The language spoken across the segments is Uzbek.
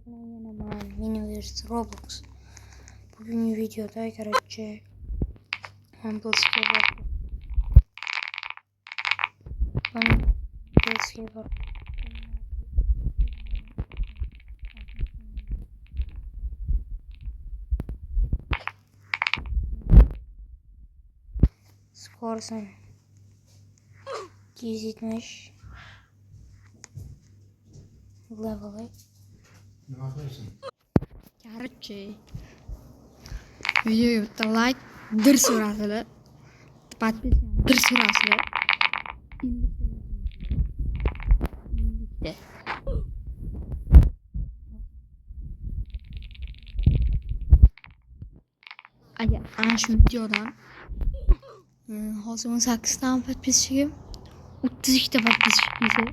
Yine ben Miniverse Roblox. Bugünkü videoda görece Amplescape var. Skorsan 270 level'ı. Ne yapıyorsun? Короче, videoyu bitta like dir surasida подписка dir surasida agar ana shu videodan hozir 18 ta подписчигim 32 ta подписчик kelsa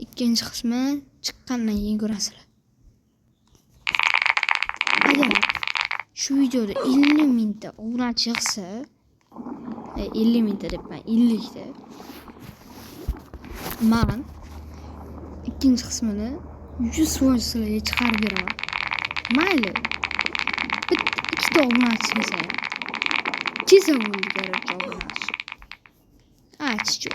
ikkinchi qismi chiqqandan keyin ko'rasizlar. Agar shu videoda 50 mingta obunachi chiqsa, 50 mingta debman, 50 ta. Men ikkinchi qismini 100% sizlarga chiqarib beraman. Mayli. Ikkita obunachi kelsa, kelsa bo'ldi kerak obunachi. Aytishchi.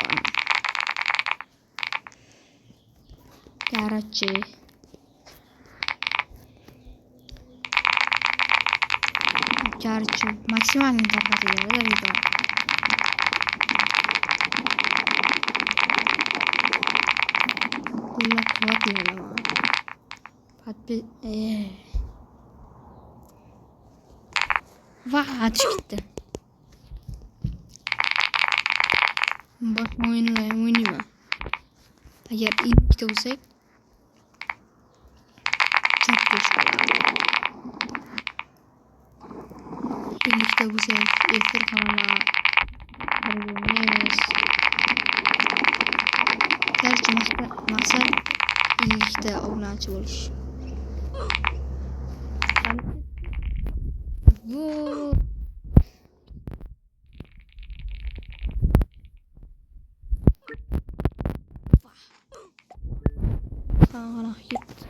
Короче, максимальный таркатыгы да видео. Кулак делала. Vah çıktı. Bak oynayayım. Eğer ilk de olsak çok geç olur. Birlikte bu sefer efir kanalına harcayacağız. Gerçi maksat birlikte obunachi bo'lish. Bu git.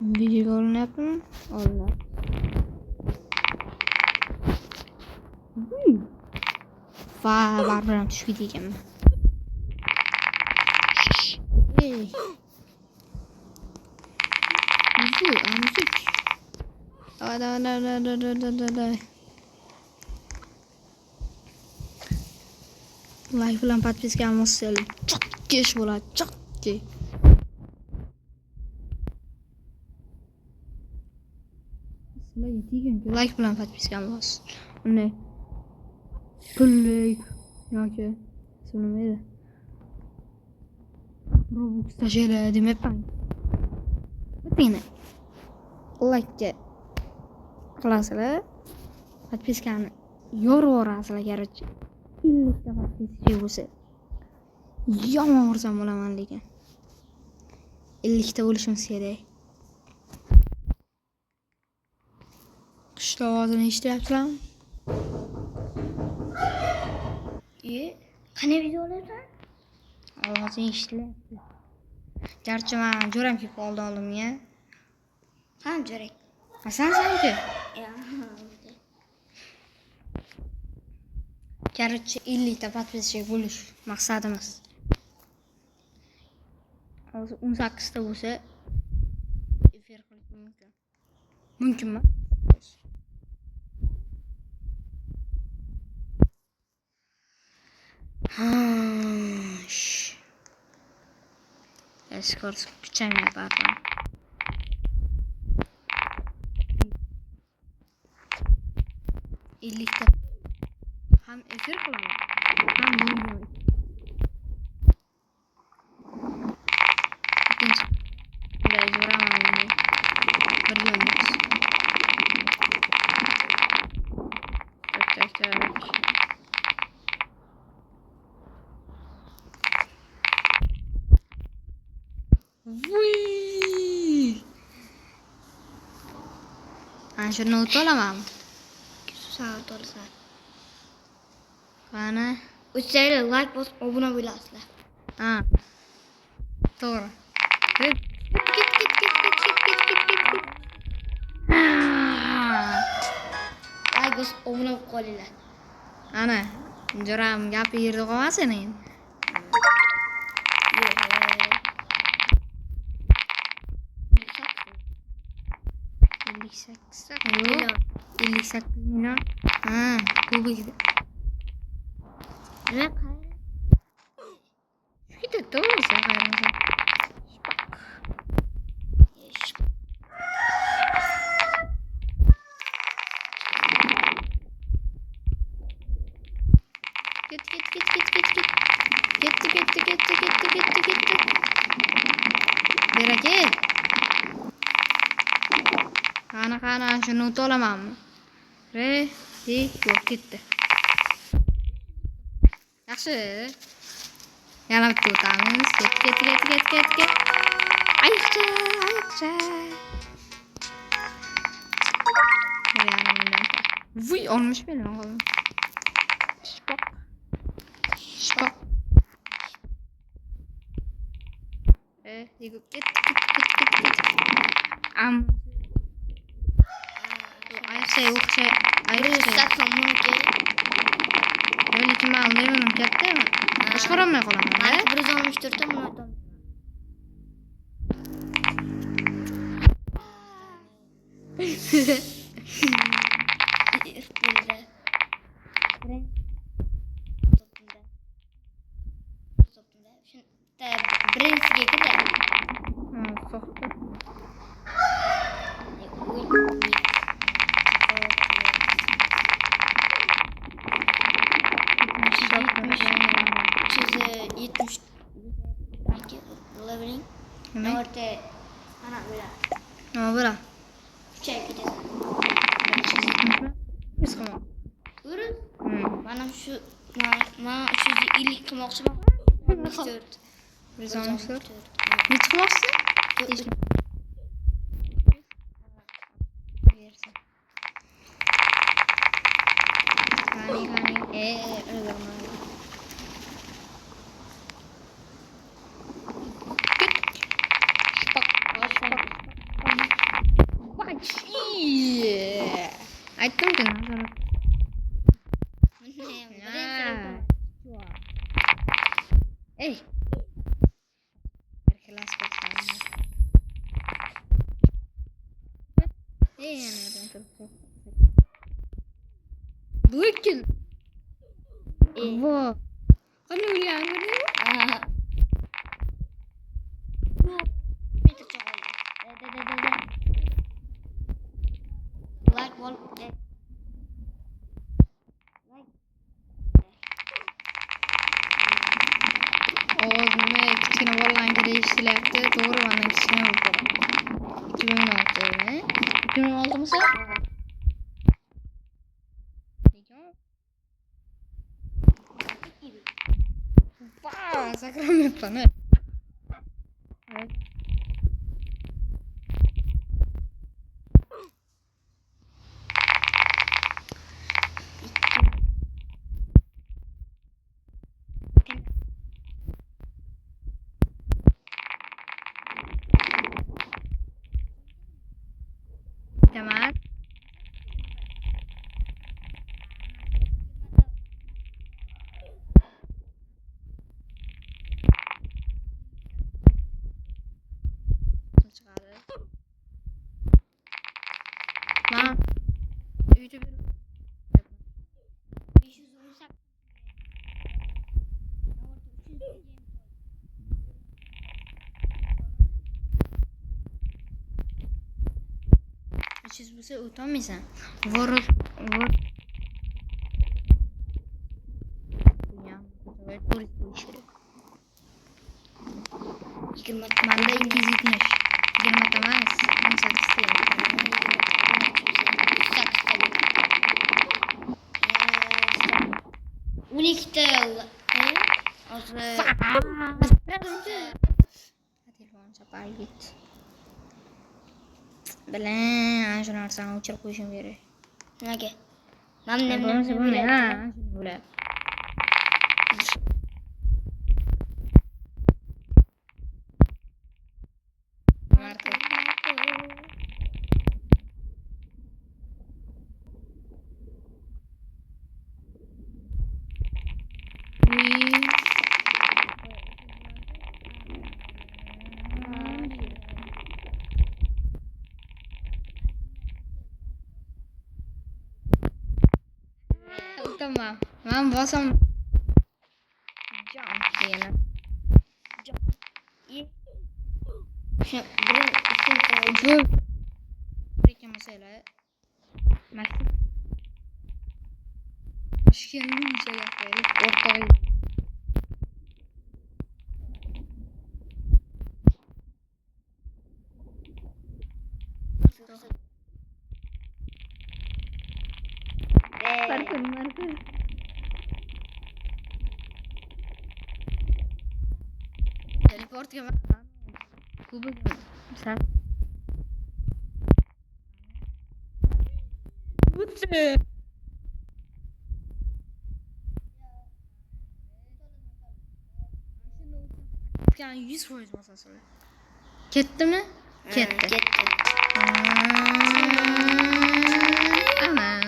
Video oynayapım. Allah. Var şu diyeceğim. Hey. Müzik. Da. Like bilan подписка olmasanglar çok geç bo'ladi, çok geç. Sizlarga teginki like bilan подписка olmas. Uni pullik yoki nimaydi? Robloxda şeyler demepman. Bittagina like qilasizlar, подпискani yorib yuborasizlar короче. 50 ta подписчик bo'lsa yomon xursand bo'laman lekin 50 ta bo'lishimiz kerak. Qushlar ovozini eshityapsizlarmi? Qanday videolarda? Ovozini eshitilyapti. Garchi men jo'ram kelib qoldi oldimga. Ham jo'rak. Sanki? Ya. Короче, 50 ta подписчик bo'lish maqsadimiz. Hozir 18 ta bo'lsa efir qilish mumkin. Mumkinmi? Skor kuchaymay pardon. Ellikta ham efir qilaman, ham video. Ikkinchi bunday jo'raman buni. Birgamiz. Tak. Ana shuni o'tib olamanmi? Soat olsa. Qani? O'tsanglar like bosib obuna bo'lasizlar. Ha. To'g'ri. Git. Like bosib obuna bo'lib qolinglar. Ana, jo'ram gapi yerda qolmasin endi. Yo'q. 58 million. Ha, kubikda. Nima Juda to'g'ri qayermasa. Ketdi. Berake. Qani, shuni o'tib olamanmi? Yo'q, ketdi. Yaxshi. Yana bitta o'tamiz. Ket. Ayiqcha. Vuy, 60 million qoldi. Shpoq. Ket. Ayiqcha. Lekin men aldayman kattami? Boshqaramay qolaman. Mana 164 ta buni aytaman. Birinchisiga kirdi. So'xdi. Leveling. Nima? Orta ana bular. Nima bo'la? Kuchayib ketasan. 170 qilmoq. Ko'rib? Mana shu men 350 qilmoqchiman. 64. 164. Necha qilmoqchisan? Qani. O'ldirma. Aytdim-ku, nazorat. Ey. Erkelas qo'ysan. Yana turibdi. Bugun. Vo. Qani o'ylayapsan? Like wall. Nima kichkina bolalarga deyishilyapti. To'g'ri, mendan kichkina bo'lib qoladi. 2016 mi? 2016 Wow, sakramentpan. Tamam. Ma. YouTube. 300 bo'lsa o'tolmaysan. Vorot. Manda 270. 20 ta emas. 12 ta. Telefon chapar git. bilan ana shu narsani o'chirib qo'yishim kerak. Nimaga? Bo'lmasa bo'lmaydi. Ha, shuni bo'ladi. Tamam. Ben basam. Jump diyene. Şuna burun üstüne Bu. Peki mesela. Maksim. Başkanın şey yapıyor. Ortaya. Marka. Teleport ya. Kubuk. Sen. Buçuk. Yani 100% masa sonra. Ketdi mi? Ketdi. Ketdi. Ana.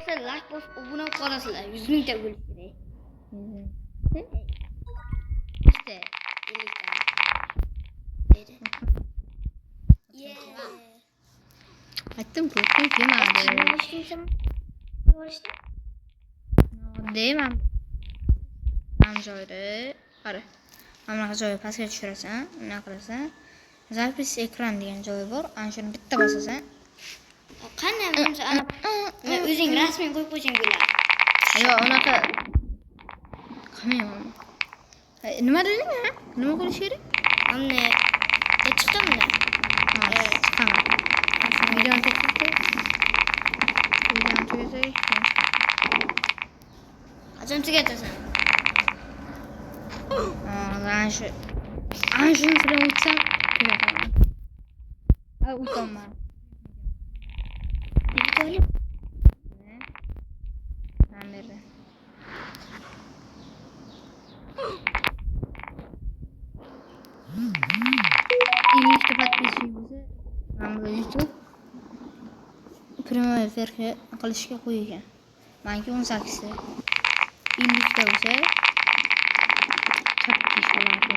Sen like bosib obuna qolasizlar. 100 mingta bo'lish kerak. İşte. 50 ta. Dedi. Aytdim ku, demadi. Deyman. Ham joyda, qara. Mana joyi pastga tushirasan, nima qilasan? Zapis ekran degan joyi bor. Ana shuni bitta bosasan. Qanday bo'lsa ana o'zing rasmini qo'yib qo'ysang bo'ladi. Yo, unaqa qilmayman. Nima deding, ha? Nima qilish kerak? Amne chiqdimmi? Chiqaman. Videoni to'xtatib. Videoni tugatay. Qachon tugatasan? Ana shuni bilan o'tsam tugataman. O'taman. Bittoli. Namerda. İlk подписчигimizni mana YouTube prямой эфирga qilishga qo'ygan. Menga 18 ta. 50 ta bo'lsa 45 bo'ladi.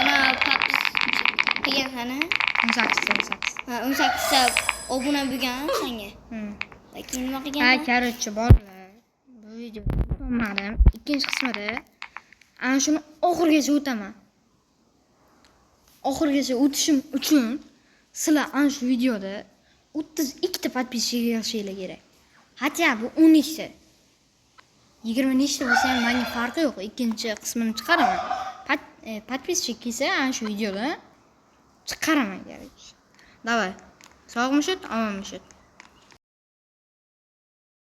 Ona podpis qilgan sana. 18 ta. Ha, 18 ta obuna bo'lgan senga. Lekin nima Ha, qilgan? короче, bolalar. Bu videoni tommadim. Ikkinchi qismida ana shuni oxirigacha o'taman. Oxirigacha o'tishim uchun sizlar ana shu videoda 32 ta подписчик yig'ishinglar kerak. Hatto bu 12 ta. 20 nechta bo'lsa ham menga farqi yo'q. Ikkinchi qismini chiqaraman. Подписчик kelsa ana shu videoda chiqaraman kerak. Davay. Sog'mishit, omonmishit.